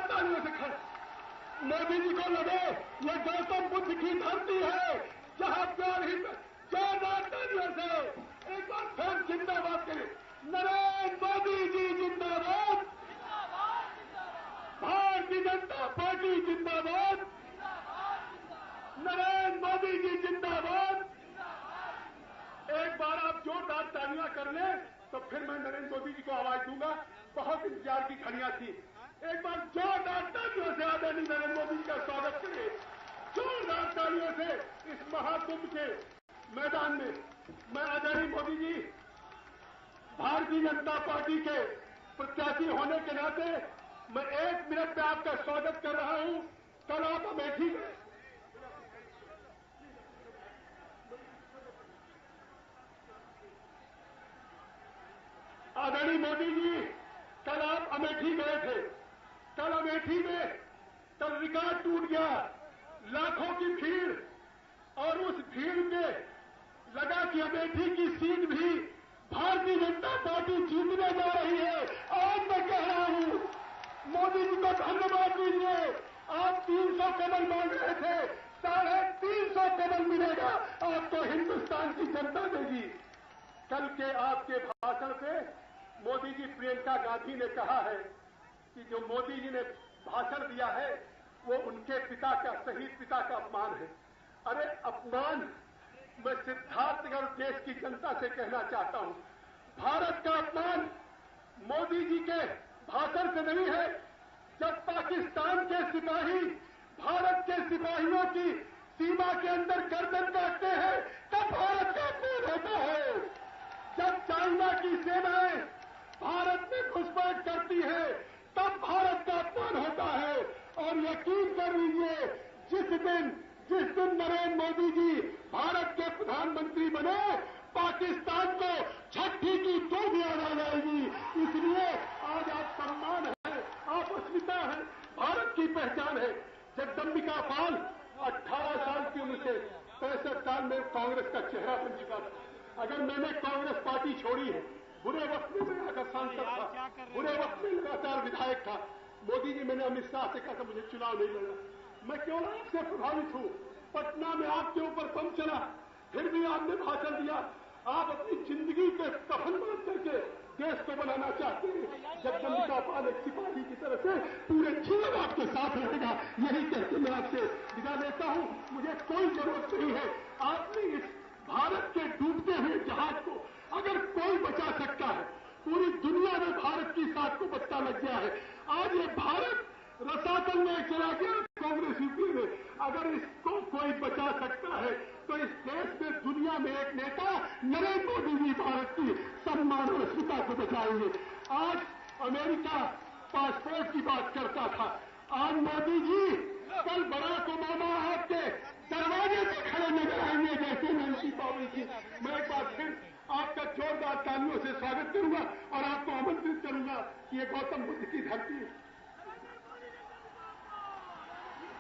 तालियों से खड़े। मोदी जी को लगे ये गौतम बुद्ध की धरती है जहां प्यार हित, जोरदार तालियों से एक बार फिर जिंदाबाद करें। नरेंद्र मोदी जी जिंदाबाद, भारतीय जनता पार्टी जिंदाबाद, नरेंद्र मोदी जी जिंदाबाद। एक बार आप जोरदार तालियां कर लें तो फिर मैं नरेंद्र मोदी जी को आवाज दूंगा। बहुत इंतजार की घड़ियां थी। एक बार जोरदार तालियों से आदरणीय नरेंद्र मोदी जी का स्वागत करें। जोरदार तालियों से इस महाकुंभ के मैदान में मैं आदरणीय मोदी जी, भारतीय जनता पार्टी के प्रत्याशी होने के नाते मैं 1 मिनट में आपका स्वागत कर रहा हूं। कल आप अमेठी गए, आदरणीय मोदी जी कल आप अमेठी गए थे। कल अमेठी में कल रिकॉर्ड टूट गया, लाखों की भीड़, और उस भीड़ में लगा कि अमेठी की सीट भी भारतीय जनता पार्टी जीतने जा रही है। आज मैं कह रहा हूं मोदी जी को धन्यवाद दीजिए। आप 300 कदम मांग रहे थे, 350 कदम मिलेगा आपको हिंदुस्तान की जनता देगी। कल के आपके भाषण पे मोदी जी, प्रियंका गांधी ने कहा है कि जो मोदी जी ने भाषण दिया है वो उनके पिता का, शहीद पिता का अपमान है। अरे अपमान, मैं सिद्धार्थनगर देश की जनता से कहना चाहता हूं, भारत का अपमान मोदी जी के भाषण से नहीं है। जब पाकिस्तान के सिपाही भारत के सिपाहियों की सीमा के अंदर गर्दन काटते हैं तब भारत का अपमान होता है। जब चाइना की सेनाएं भारत में घुसपैठ करती है तब भारत का अपमान होता है। और यकीन कर लीजिए, जिस दिन नरेंद्र मोदी जी भारत के प्रधानमंत्री बने, पाकिस्तान को छठी की तोप याद आ जाएगी। इसलिए आज आप सम्मान है, आप अस्मिता है, भारत की पहचान है। जगदम्बिका पाल 18 साल की उम्र से 65 साल में कांग्रेस का चेहरा बन चुका था। अगर मैंने कांग्रेस पार्टी छोड़ी है, बुरे वक्त में मैं अगर सांसद था, बुरे वक्त में लगातार विधायक था, मोदी जी मैंने अमित शाह से कहा था मुझे चुनाव नहीं लड़ना, मैं केवल आपसे प्रभावित हूं। पटना में आपके ऊपर बम चला, फिर भी आपने भाषण दिया। आप अपनी जिंदगी के कफन बांध करके देश को बनाना चाहते हैं। जगदम्बिका पाल एक सिपाही की तरह से पूरे जीवन आपके साथ रहेगा। यही कहते मैं आपसे विदा लेता हूं। मुझे कोई जरूरत नहीं है। आपने इस भारत के डूबते हुए जहाज को अगर कोई बचा सकता है, पूरी दुनिया में भारत की साख को पत्ता लग गया है। आज ये भारत रसातल में चला गया कांग्रेस यूपी में। अगर इसको कोई बचा सकता है तो इस देश में, दुनिया में एक नेता नरेंद्र मोदी जी भारत की सम्मान और अस्मिता को बचाएंगे। आज अमेरिका पासपोर्ट की बात करता था, आज मोदी जी कल बराक ओबामा आपके दरवाजे से खड़े नजर आएंगे जैसे नैन्सी पावेल की। मैं एक बार फिर आपका जोरदार तालियों से स्वागत करूंगा और आपको आमंत्रित करूंगा कि ये गौतम बुद्ध की धरती है।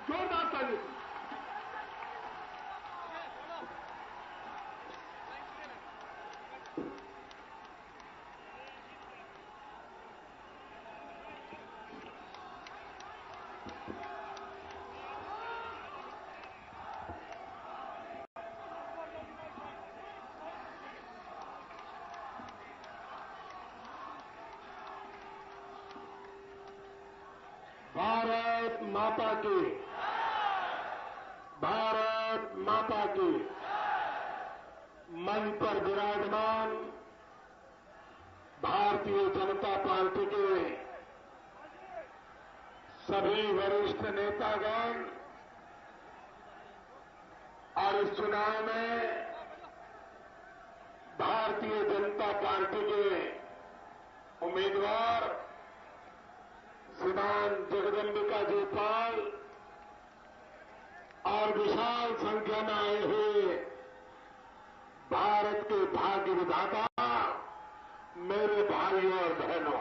जोरदार तालियों। भारत माता की, भारत माता की। मंच पर विराजमान भारतीय जनता पार्टी के सभी वरिष्ठ नेतागण और इस चुनाव में भारतीय जनता पार्टी के उम्मीदवार श्रीमान जगदम्बिका जी पाल और विशाल संख्या में आए हुए भारत के भाग्य विधाता मेरे भाइयों और बहनों,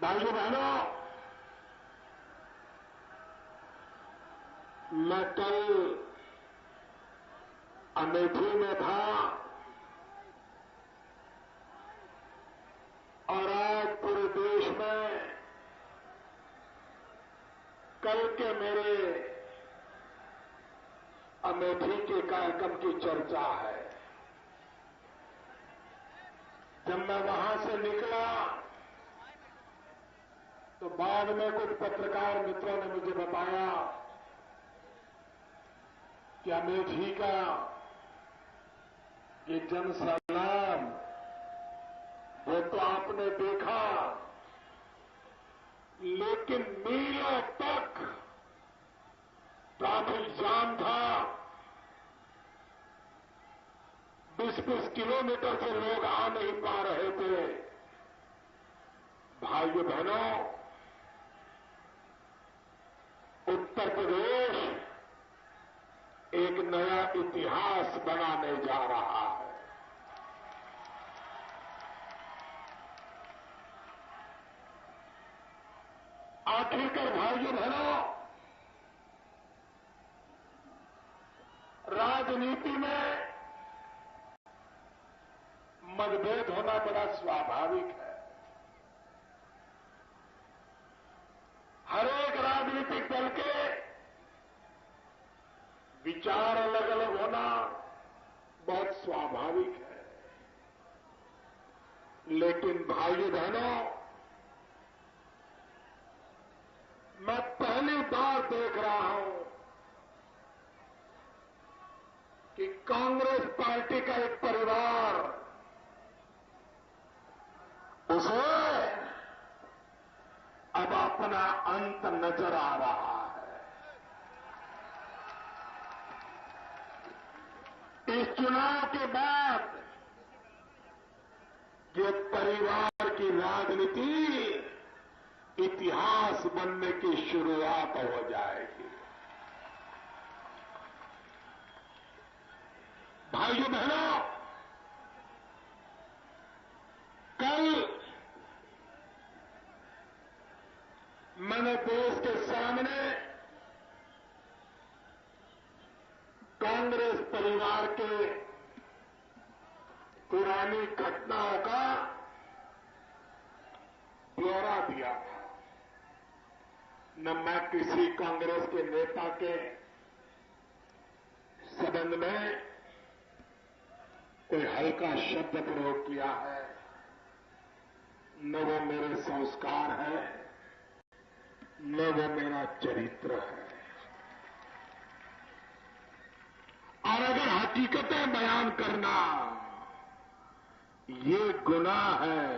भाइयों बहनों, मैं कल अमेठी में था। कल के मेरे अमेठी के कार्यक्रम की चर्चा है। जब मैं वहां से निकला तो बाद में कुछ पत्रकार मित्रों ने मुझे बताया कि अमेठी का ये जनसैलाब वो तो आपने देखा, लेकिन मीलों तक ट्रैफिक जाम था। 20-20 किलोमीटर से लोग आ नहीं पा रहे थे। भाइयों बहनों, उत्तर प्रदेश एक नया इतिहास बनाने जा रहा है। आखिरकार भाइयों बहनों, राजनीति में मतभेद होना बड़ा स्वाभाविक है। हर एक राजनीतिक दल के विचार अलग अलग होना बहुत स्वाभाविक है। लेकिन भाइयों बहनों, मैं पहली बार देख रहा हूं कि कांग्रेस पार्टी का एक परिवार उसे अब अपना अंत नजर आ रहा है। इस चुनाव के बाद ये परिवार की राजनीति इतिहास बनने की शुरुआत हो जाएगी। भाइयों बहनों, कल मैंने देश के सामने कांग्रेस परिवार के पुरानी घटनाओं का ब्यौरा दिया था। न मैं किसी कांग्रेस के नेता के संबंध में कोई हल्का शब्द प्रयोग किया है, न वो मेरे संस्कार है, न वो मेरा चरित्र है। और अगर हकीकतें बयान करना ये गुनाह है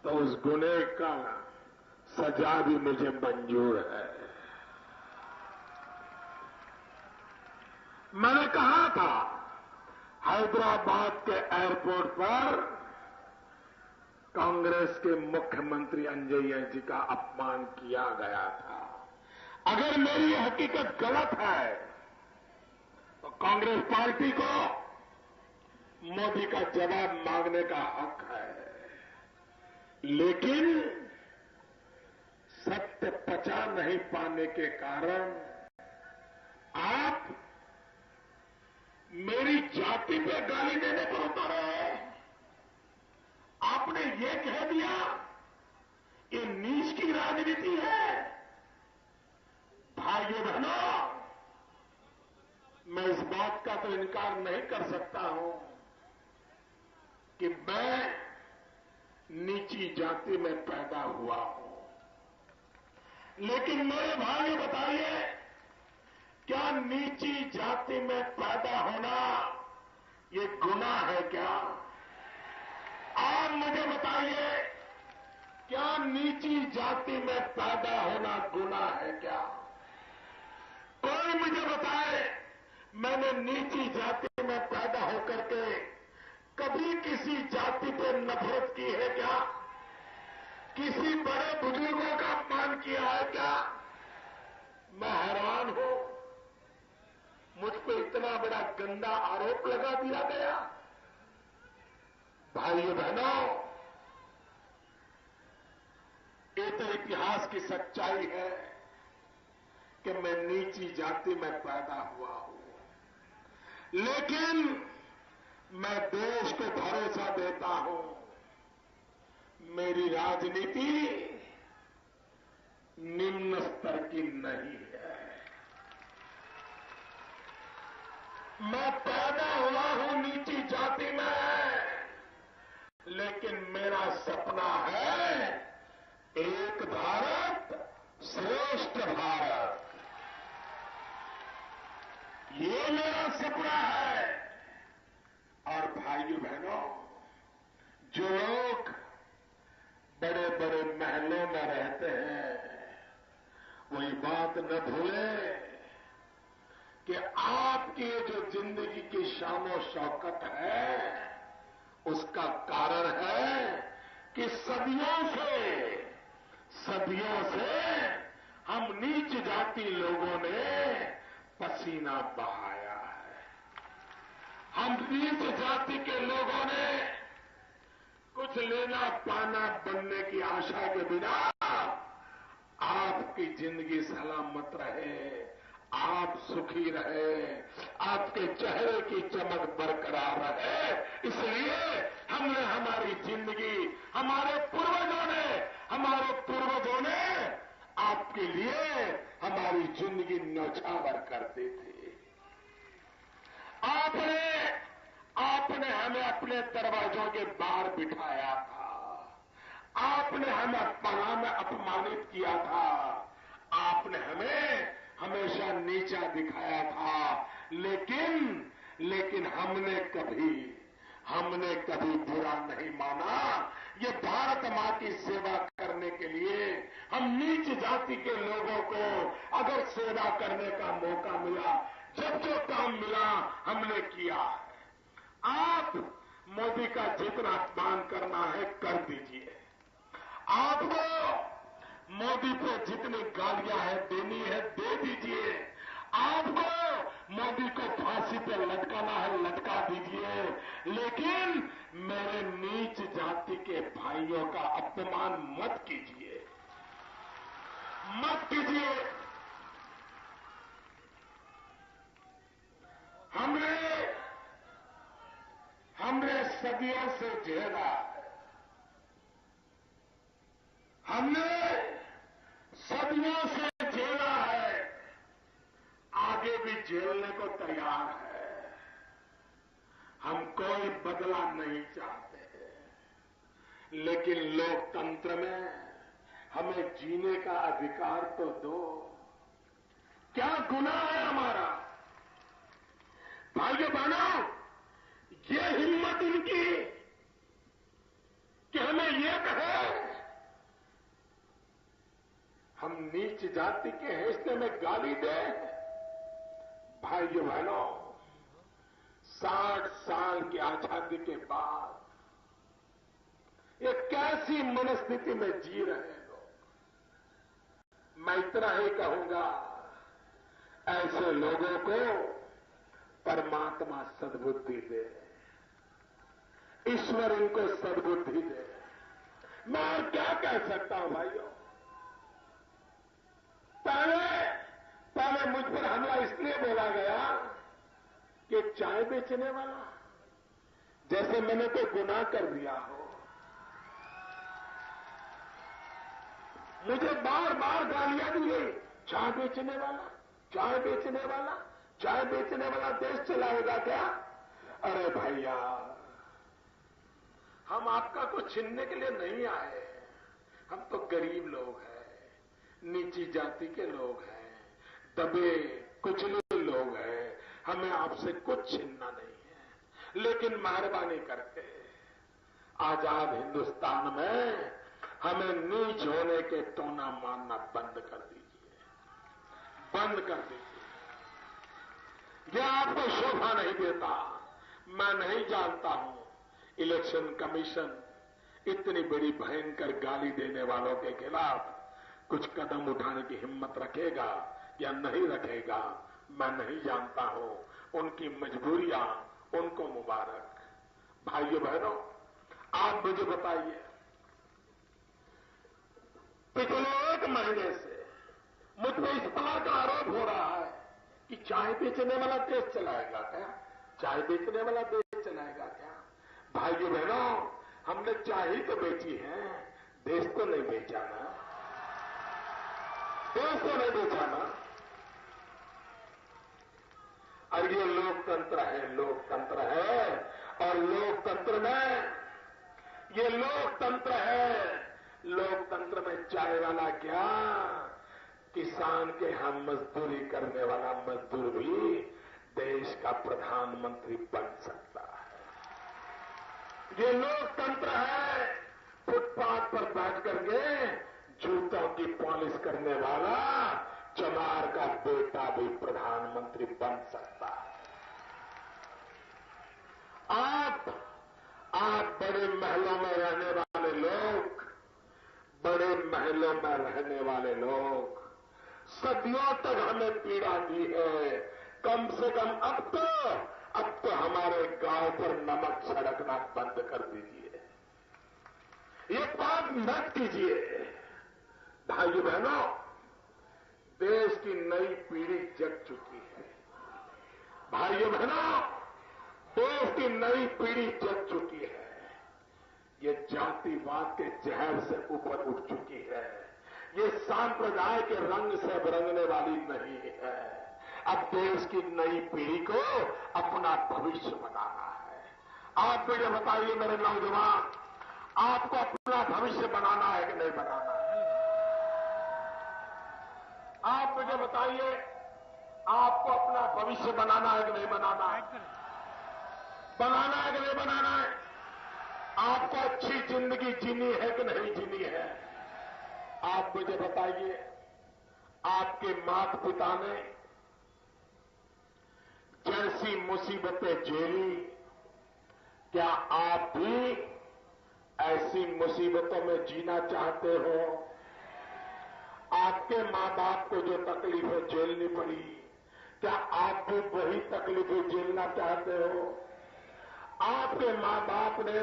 तो उस गुनाह का सजा भी मुझे मंजूर है। मैंने कहा था हैदराबाद के एयरपोर्ट पर कांग्रेस के मुख्यमंत्री अंजय जी का अपमान किया गया था। अगर मेरी ये हकीकत गलत है तो कांग्रेस पार्टी को मोदी का जवाब मांगने का हक है। लेकिन सत्य पचा नहीं पाने के कारण आप मेरी जाति पे गाली देने पर उतरे। आपने ये कह दिया ये नीच की राजनीति है। भाइयों बहनों, मैं इस बात का तो इनकार नहीं कर सकता हूं कि मैं नीची जाति में पैदा हुआ हूं। लेकिन मेरे भाइयों बताइए, क्या नीची जाति में पैदा होना ये गुनाह है क्या? आप मुझे बताइए, क्या नीची जाति में पैदा होना गुनाह है क्या? कोई मुझे बताए, मैंने नीची जाति में पैदा होकर के कभी किसी जाति पर नफरत की है क्या? किसी बड़े बुजुर्गों का अपमान किया है क्या? मैं हैरान हूं, मुझ पर इतना बड़ा गंदा आरोप लगा दिया गया। भाइयों बहनों, ये तो इतिहास की सच्चाई है कि मैं नीची जाति में पैदा हुआ हूं। लेकिन मैं देश को भरोसा देता हूं, मेरी राजनीति निम्न स्तर की नहीं है। मैं पैदा हुआ हूं नीची जाति में, लेकिन मेरा सपना है एक भारत श्रेष्ठ भारत। ये मेरा सपना है। और भाइयों बहनों, जो लोग बड़े बड़े महलों में रहते हैं, वो ये बात न भूलें कि आपकी जो जिंदगी की शानो शौकत है, उसका कारण है कि सदियों से हम नीच जाति लोगों ने पसीना बहाया है। हम नीच जाति के लोगों ने कुछ लेना पाना बनने की आशा के बिना आपकी जिंदगी सलामत रहे, आप सुखी रहे, आपके चेहरे की चमक बरकरार रहे, इसलिए हमने हमारी जिंदगी, हमारे पूर्वजों ने आपके लिए हमारी जिंदगी न्यौछावर कर दी थी। आपने हमें अपने दरवाजों के बाहर बिठाया था। आपने हमें पनाह में अपमानित किया था। आपने हमें हमेशा नीचा दिखाया था, लेकिन हमने कभी बुरा नहीं माना। ये भारत मां की सेवा करने के लिए हम नीच जाति के लोगों को अगर सेवा करने का मौका मिला, जो काम मिला हमने किया। आप मोदी का जितना अपमान करना है कर दीजिए। आपको मोदी पे जितनी गालियां है देनी है दे दीजिए। आपको मोदी को फांसी पे लटकाना है लटका दीजिए, लेकिन मेरे नीच जाति के भाइयों का अपमान मत कीजिए। हमने सदियों से झेला है। आगे भी झेलने को तैयार है। हम कोई बदला नहीं चाहते, लेकिन लोकतंत्र में हमें जीने का अधिकार तो दो। क्या गुनाह है हमारा? भाइयों बहनों, ये हिम्मत इनकी कि हमें ये कहे हम नीच जाति के हैसियत में गाली दें। भाइयों बहनों, 60 साल की आजादी के बाद ये कैसी मनस्थिति में जी रहे हैं लोग। मैं इतना ही कहूंगा, ऐसे लोगों को परमात्मा सद्बुद्धि दे, ईश्वर इनको सद्बुद्धि दे। मैं और क्या कह सकता हूं भाइयों? पहले मुझ पर हमला इसलिए बोला गया कि चाय बेचने वाला, जैसे मैंने कोई गुनाह कर दिया हो। मुझे बार बार गालियां दी गई, चाय बेचने वाला, चाय बेचने वाला, चाय बेचने वाला देश चलाएगा क्या? अरे भैया, हम आपका कुछ छीनने के लिए नहीं आए। हम तो गरीब लोग हैं, नीची जाति के लोग हैं, दबे कुचले लोग हैं। हमें आपसे कुछ छीनना नहीं है, लेकिन मेहरबानी करके आजाद हिंदुस्तान में हमें नीच होने के टोना मारना बंद कर दीजिए, बंद कर दीजिए। यह आपको शोभा नहीं देता। मैं नहीं जानता हूं इलेक्शन कमीशन इतनी बड़ी भयंकर गाली देने वालों के खिलाफ कुछ कदम उठाने की हिम्मत रखेगा या नहीं रखेगा, मैं नहीं जानता हूं। उनकी मजबूरियां उनको मुबारक। भाइयों बहनों, आप मुझे बताइए, पिछले 1 महीने से मुझ पर इस बात का आरोप हो रहा है कि चाय बेचने वाला देश चलाएगा क्या? चाय बेचने वाला देश चलाएगा क्या? भाइयों बहनों, हमने चाय ही तो बेची है, देश तो नहीं बेचा ना। देश तो नहीं बेचा ना। और ये लोकतंत्र है, लोकतंत्र है। और लोकतंत्र में ये लोकतंत्र है, लोकतंत्र में चाय वाला क्या, किसान के हम मजदूरी करने वाला मजदूर भी देश का प्रधानमंत्री बन सकता है। ये लोकतंत्र है, फुटपाथ पर बैठ करके जूतों की पॉलिश करने वाला चमार का बेटा भी प्रधानमंत्री बन सकता है। आप बड़े महलों में रहने वाले लोग, बड़े महलों में रहने वाले लोग सदियों तक हमें पीड़ा दी है। कम से कम अब तो हमारे गांव पर नमक छिड़कना बंद कर दीजिए। ये बात मत कीजिए। भाइयों बहनों, देश की नई पीढ़ी जग चुकी है। भाइयों बहनों, देश की नई पीढ़ी जग चुकी है। ये जातिवाद के जहर से ऊपर उठ चुकी है। ये सांप्रदाय के रंग से रंगने वाली नहीं है। अब देश की नई पीढ़ी को अपना भविष्य बनाना है। आप मुझे बताइए मेरे नौजवान, आपको अपना भविष्य बनाना है कि नहीं बनाना है? आप मुझे बताइए, आपको अपना भविष्य बनाना है कि नहीं बनाना है? बनाना है कि नहीं बनाना है? आपको अच्छी जिंदगी जीनी है कि नहीं जीनी है? आप मुझे बताइए, आपके माता पिता ने जैसी मुसीबतें झेली, क्या आप भी ऐसी मुसीबतों में जीना चाहते हो? आपके मां बाप को जो तकलीफें झेलनी पड़ी, क्या आप भी वही तकलीफें झेलना चाहते हो? आपके मां बाप ने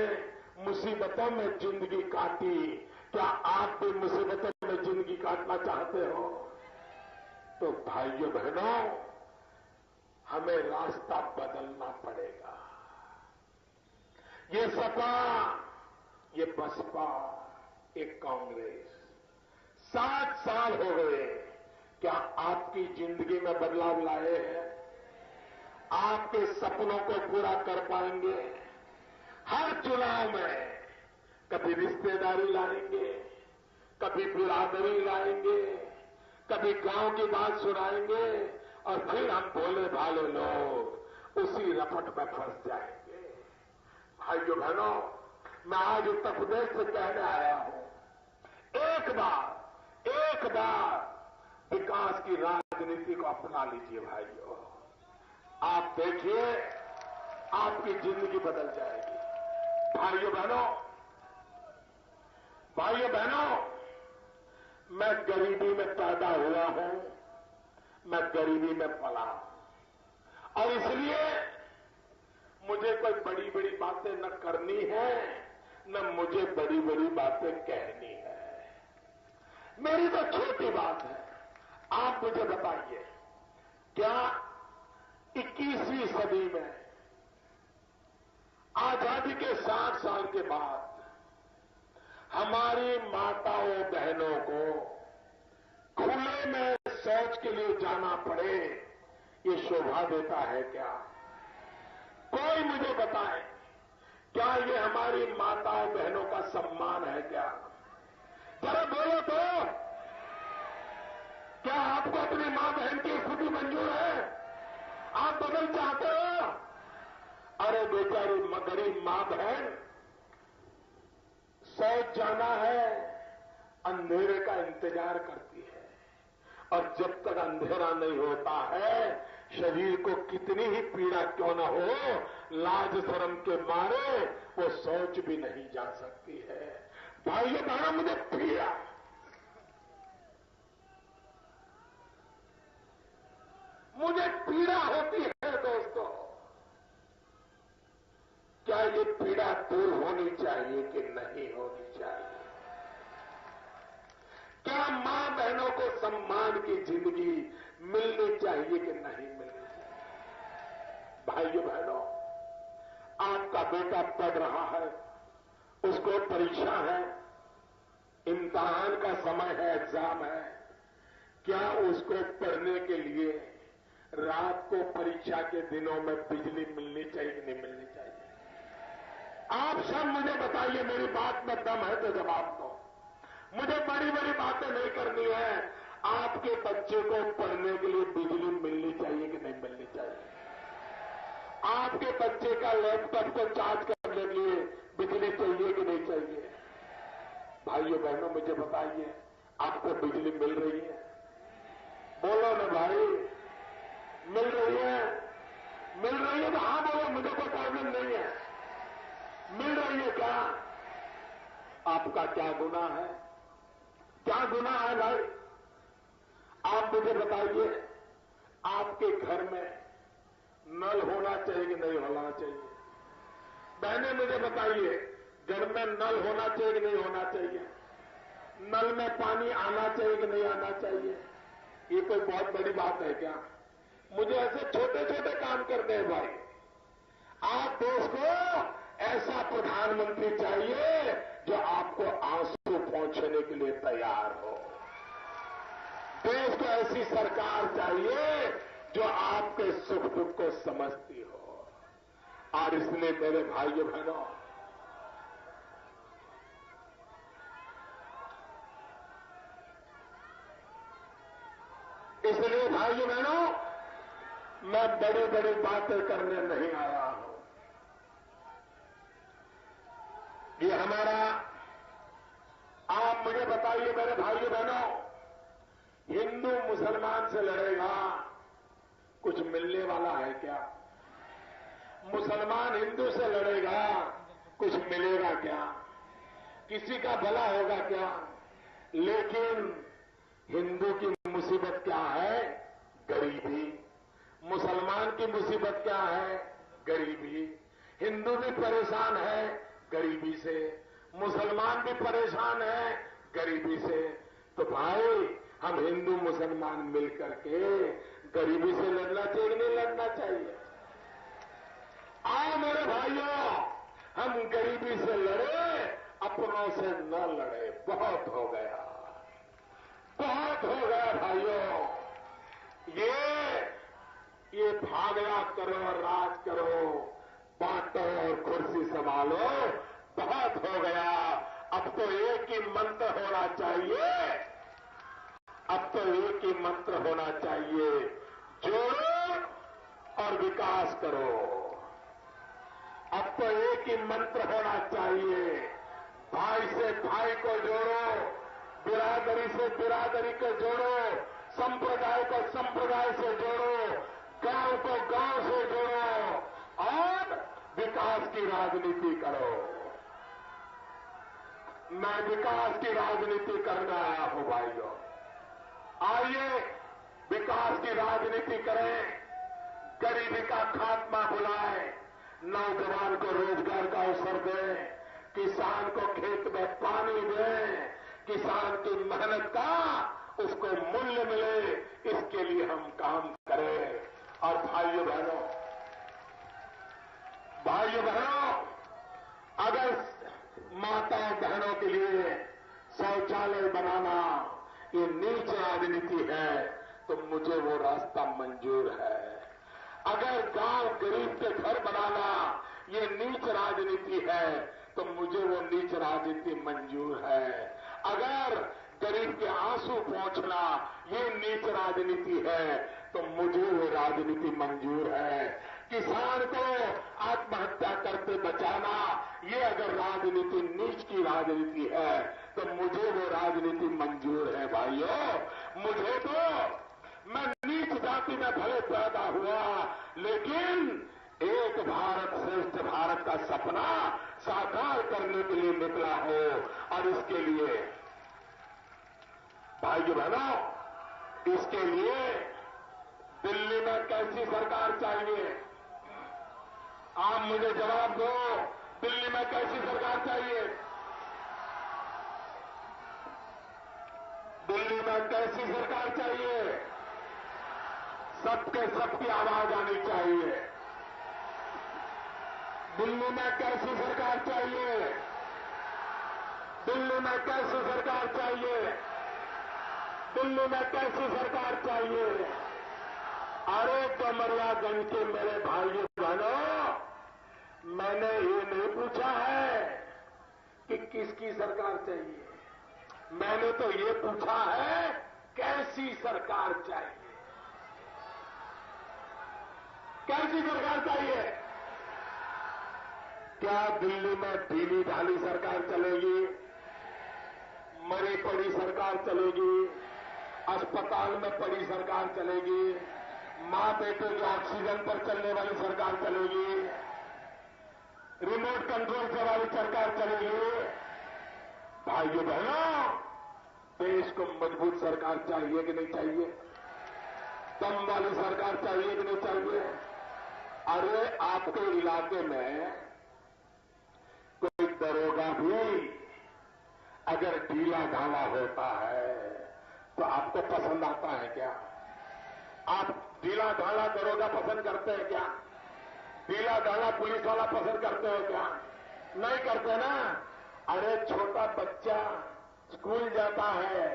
मुसीबतों में जिंदगी काटी, क्या आप भी मुसीबतों में जिंदगी काटना चाहते हो? तो भाइयों बहनों, हमें रास्ता बदलना पड़ेगा। ये सपा, ये बसपा, ये कांग्रेस 60 साल हो गए, क्या आपकी जिंदगी में बदलाव लाए हैं? आपके सपनों को पूरा कर पाएंगे? हर चुनाव में कभी रिश्तेदारी लाएंगे, कभी बिरादरी लाएंगे, कभी गांव की बात सुनाएंगे और फिर हम भोले भाले लोग उसी रपट में फंस जाएंगे। भाइयों बहनों, मैं आज उत्तर प्रदेश से कहने आया हूं, एक बार विकास की राजनीति को अपना लीजिए भाइयों। आप देखिए, आपकी जिंदगी बदल जाएगी। भाइयों बहनों, मैं गरीबी में पैदा हुआ हूं, मैं गरीबी में पला हूं और इसलिए मुझे कोई बड़ी बड़ी बातें न करनी है, न मुझे बड़ी बड़ी बातें कहनी है। मेरी तो छोटी बात है। आप मुझे बताइए, क्या 21वीं सदी में आजादी के 60 साल के बाद हमारी माताओं बहनों को खुले में शौच के लिए जाना पड़े, ये शोभा देता है क्या? कोई मुझे बताए, क्या ये हमारी माताओं बहनों का सम्मान है क्या? जरा बोलो तो, क्या आपको अपनी मां बहन की स्थिति मंजूर है? आप बदल चाहते हो? अरे बेचारी गरीब मां बहन, शौच जाना है, अंधेरे का इंतजार करती है और जब तक अंधेरा नहीं होता है, शरीर को कितनी ही पीड़ा क्यों न हो, लाज शर्म के मारे वो शौच भी नहीं जा सकती है। भाइयों बहनों, मुझे पीड़ा होती है दोस्तों। क्या ये पीड़ा दूर होनी चाहिए कि नहीं होनी चाहिए? क्या मां बहनों को सम्मान की जिंदगी मिलनी चाहिए कि नहीं मिलनी चाहिए? भाइयों बहनों, आपका बेटा पढ़ रहा है, उसको परीक्षा है, इम्तिहान का समय है, एग्जाम है। क्या उसको पढ़ने के लिए रात को परीक्षा के दिनों में बिजली मिलनी चाहिए कि नहीं मिलनी चाहिए? आप सब मुझे बताइए, मेरी बात में दम है तो जवाब दो। मुझे बड़ी बड़ी बातें नहीं करनी है। आपके बच्चे को पढ़ने के लिए बिजली मिलनी चाहिए कि नहीं मिलनी चाहिए? आपके बच्चे का लैपटॉप को चार्ज करने के लिए बिजली चाहिए कि नहीं चाहिए? भाइयों बहनों, मुझे बताइए, आपको बिजली मिल रही है? बोलो ना भाई, मिल रही है? मिल रही है तो हाँ बोलो, मुझे कोई प्रॉब्लम नहीं है। मिल रही है क्या? आपका क्या गुनाह है? क्या गुनाह है भाई? आप मुझे बताइए, आपके घर में नल होना चाहिए कि नहीं होना चाहिए? बहने मुझे बताइए, घर में नल होना चाहिए कि नहीं होना चाहिए? नल में पानी आना चाहिए कि नहीं आना चाहिए? ये कोई बहुत बड़ी बात है क्या? मुझे ऐसे छोटे छोटे काम करते हैं भाई। आप देश को ऐसा प्रधानमंत्री चाहिए जो आपको आंसू पहुंचने के लिए तैयार हो। देश को ऐसी सरकार चाहिए जो आपके सुख दुख को समझती हो। और इसलिए मेरे भाइयों बहनों, इसलिए भाइयों बहनों, मैं बड़ी बड़ी बातें करने नहीं आया हूं। ये हमारा, आप मुझे बताइए मेरे भाइयों बहनों, हिंदू मुसलमान से लड़ेगा, कुछ मिलने वाला है क्या? मुसलमान हिंदू से लड़ेगा, कुछ मिलेगा क्या? किसी का भला होगा क्या? लेकिन हिंदू की मुसीबत क्या है? गरीबी। मुसलमान की मुसीबत क्या है? गरीबी। हिंदू भी परेशान है गरीबी से, मुसलमान भी परेशान है गरीबी से। तो भाई, हम हिंदू मुसलमान मिलकर के गरीबी से लड़ना चाहिए कि नहीं लड़ना चाहिए? आओ मेरे भाइयों, हम गरीबी से लड़े, अपनों से न लड़े। बहुत हो गया, बहुत हो गया भाइयों। ये भागया करो, राज करो, बांटो और कुर्सी संभालो, बहुत हो गया। अब तो एक ही मंत्र होना चाहिए, अब तो एक ही मंत्र होना चाहिए, जोड़ो और विकास करो। अब तो एक ही मंत्र होना चाहिए, भाई से भाई को जोड़ो, बिरादरी से बिरादरी को जोड़ो, संप्रदाय को संप्रदाय से जोड़ो, गांव को गांव से जोड़ो और विकास की राजनीति करो। मैं विकास की राजनीति करने आया हूं भाइयों। आइए विकास की राजनीति करें, गरीबी का खात्मा बुलाएं, नौजवान को रोजगार का अवसर दें, किसान को खेत में पानी दें, किसान की मेहनत का उसको मूल्य मिले, इसके लिए हम काम करें। और भाइयों बहनों, अगर माताओं बहनों के लिए शौचालय बनाना ये नीच राजनीति है तो मुझे वो रास्ता मंजूर है। अगर गांव गरीब के घर बनाना ये नीच राजनीति है तो मुझे वो नीच राजनीति मंजूर है। अगर गरीब के आंसू पहुंचना ये नीच राजनीति है तो मुझे वो राजनीति मंजूर है। किसान को आत्महत्या करते बचाना ये अगर राजनीति नीच की राजनीति है तो मुझे वो राजनीति मंजूर है भाइयों। मुझे तो, मैं नीच जाति में भले पैदा हुआ लेकिन एक भारत श्रेष्ठ भारत का सपना साकार करने के लिए निकला हो। और इसके लिए भाइयों बहनों, इसके लिए दिल्ली में कैसी सरकार चाहिए? आप मुझे जवाब दो, दिल्ली में कैसी सरकार चाहिए? दिल्ली में कैसी सरकार चाहिए? सबके सबकी आवाज आनी चाहिए। दिल्ली में कैसी सरकार चाहिए? दिल्ली में कैसी सरकार चाहिए? दिल्ली में कैसी सरकार चाहिए? अरे डुमरियागंज के मेरे भाइयों बहनों, मैंने ये नहीं पूछा है कि किसकी सरकार चाहिए, मैंने तो ये पूछा है कैसी सरकार चाहिए। कैसी सरकार चाहिए? क्या दिल्ली में ढीली ढाली सरकार चलेगी? मरी पड़ी सरकार चलेगी? अस्पताल में पड़ी सरकार चलेगी? मां बेटे के ऑक्सीजन पर चलने वाली सरकार चलेगी? रिमोट कंट्रोल से वाली सरकार चलेगी? भाइयों बहनों, देश को मजबूत सरकार चाहिए कि नहीं चाहिए? दम वाली सरकार चाहिए कि नहीं चाहिए? अरे आपके इलाके में कोई दरोगा भी अगर ढीला ढाला होता है तो आपको पसंद आता है क्या? आप ढीला ढाला दरोगा पसंद करते हैं क्या? ढीला ढाला पुलिस वाला पसंद करते हो क्या? नहीं करते ना। अरे छोटा बच्चा स्कूल जाता है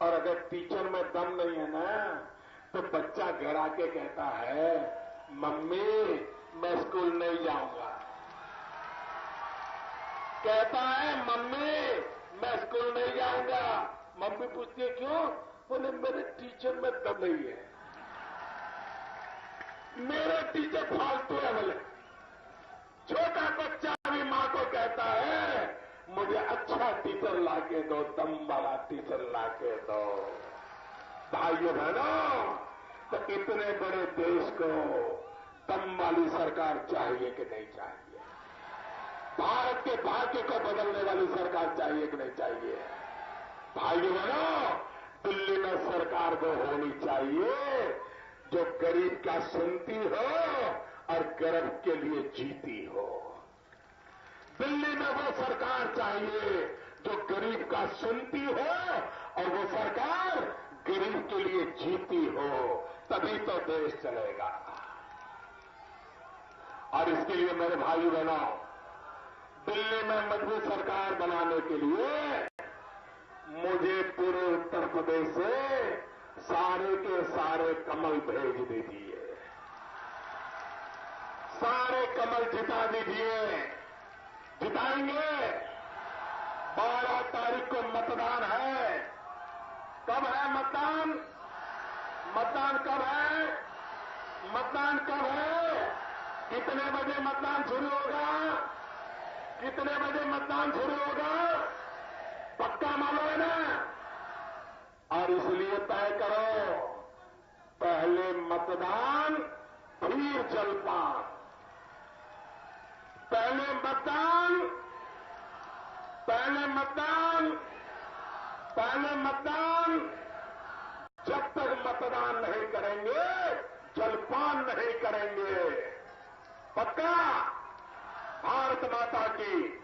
और अगर टीचर में दम नहीं है ना तो बच्चा घर आके कहता है, मम्मी मैं स्कूल नहीं जाऊंगा। कहता है मम्मी मैं स्कूल नहीं जाऊंगा। मम्मी पूछती है क्यों? बोले मेरे टीचर में दम नहीं है, मेरे टीचर फालतू है। बोले छोटा बच्चा भी मां को कहता है मुझे अच्छा टीचर लाके दो, दम वाला टीचर लाके दो। भाइयों बहनों, तो इतने बड़े देश को दम वाली सरकार चाहिए कि नहीं चाहिए? भारत के भाग्य को बदलने वाली सरकार चाहिए कि नहीं चाहिए? भाइयों बहनों, दिल्ली में सरकार वो होनी चाहिए जो गरीब का सुनती हो और गरीब के लिए जीती हो। दिल्ली में वो सरकार चाहिए जो गरीब का सुनती हो और वो सरकार गरीब के लिए जीती हो, तभी तो देश चलेगा। और इसके लिए मेरे भाई बहनों, दिल्ली में मजबूत सरकार बनाने के लिए मुझे पूरे उत्तर प्रदेश से सारे के सारे कमल भेज दीजिए, सारे कमल जिता दीजिए। जिताएंगे। 12 तारीख को मतदान है। कब है मतदान? मतदान कब है? मतदान कब है? कितने बजे मतदान शुरू होगा? कितने बजे मतदान शुरू होगा? पक्का मालूम है ना? और इसलिए तय करो, पहले मतदान फिर जलपान। पहले मतदान, पहले मतदान, पहले मतदान। जब तक मतदान नहीं करेंगे जलपान नहीं करेंगे। पक्का? भारत माता की।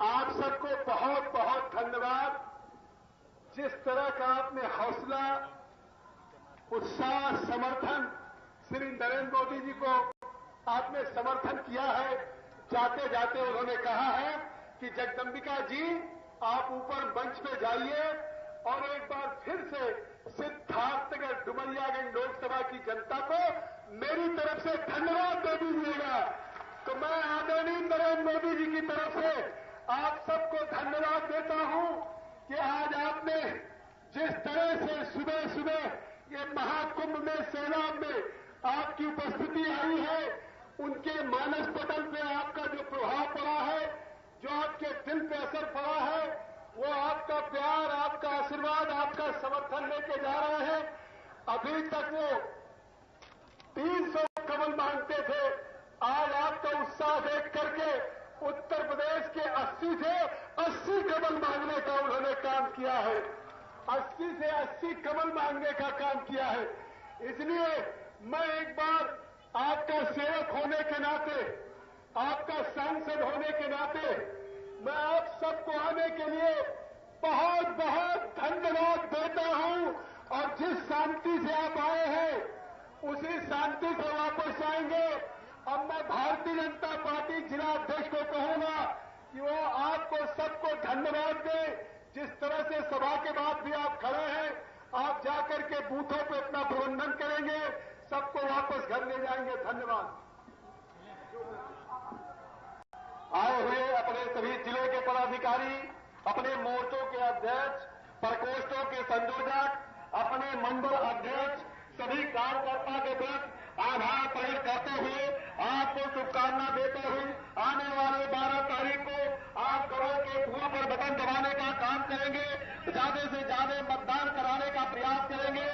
आप सबको बहुत बहुत धन्यवाद। जिस तरह का आपने हौसला, उत्साह, समर्थन श्री नरेंद्र मोदी जी को आपने समर्थन किया है। जाते जाते उन्होंने कहा है कि जगदंबिका जी आप ऊपर मंच पे जाइए और एक बार फिर से सिद्धार्थनगर डुमरियागंज लोकसभा की जनता को मेरी तरफ से धन्यवाद दे दीजिएगा। तो मैं आदरणीय नरेंद्र मोदी जी की तरफ से आप सबको धन्यवाद देता हूं कि आज आपने जिस तरह से सुबह सुबह ये महाकुंभ में सैलाब में आपकी उपस्थिति आई है, उनके मानस पटल पे आपका जो प्रभाव पड़ा है, जो आपके दिल पे असर पड़ा है, वो आपका प्यार, आपका आशीर्वाद, आपका समर्थन लेके जा रहे हैं। अभी तक वो 300 कमल मांगते थे, आज आपका उत्साह देख करके उत्तर प्रदेश के 80 से 80 कमल मांगने का उन्होंने काम किया है। 80 से 80 कमल मांगने का काम किया है। इसलिए मैं एक बार आपका सेवक होने के नाते, आपका सांसद होने के नाते, मैं आप सबको आने के लिए बहुत बहुत धन्यवाद देता हूं। और जिस शांति से आप आए हैं, उसी शांति से वापस आएंगे। अब मैं भारतीय जनता पार्टी जिला अध्यक्ष को कहूंगा कि वो आपको सबको धन्यवाद दे। जिस तरह से सभा के बाद भी आप खड़े हैं, आप जाकर के बूथों पे अपना प्रबंधन करेंगे, सबको वापस घर ले जाएंगे। धन्यवाद। आए हुए अपने सभी जिले के पदाधिकारी, अपने मोर्चों के अध्यक्ष, प्रकोष्ठों के संयोजक, अपने मंडल अध्यक्ष, सभी कार्यकर्ता के प्रति आभार प्रकट करते हुए आपको शुभकामना देते हुए आने वाले 12 तारीख को आप कमल के फूल पर बटन दबाने का काम करेंगे, ज्यादा से ज्यादा मतदान कराने का प्रयास करेंगे,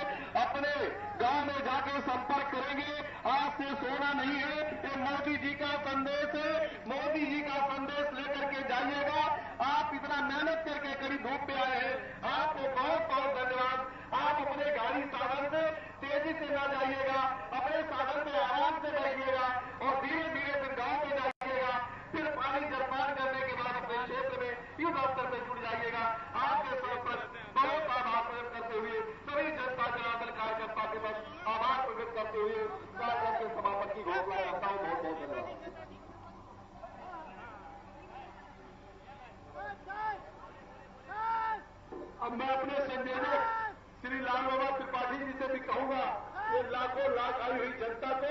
अपने गांव में जाके संपर्क करेंगे। आज से सोना नहीं है, ये मोदी जी का संदेश है। मोदी जी का संदेश लेकर के जाइएगा। आप इतना मेहनत करके कड़ी धूप में आए हैं, आपको बहुत बहुत धन्यवाद। आप अपने गाड़ी साधन से तेजी से न जाइएगा, अपने साधन में आराम से बैठिएगा और धीरे धीरे फिर गांव में जाइएगा। फिर पानी जलपान करने के बाद अपने क्षेत्र में युद्ध अवसर से जुड़ जाइएगा। आपके सरपंच बहुत आभार प्रकट करते हुए सभी जनता जनार्दन कार्यकर्ता के पास आभार प्रकट करते हुए कार्यक्रम के समापन की घोषणा करता हूं। बहुत बहुत धन्यवाद। अब मैं अपने संयोजक श्री लाल बाबा त्रिपाठी जी से भी कहूंगा, ये लाखों लाख आई हुई जनता को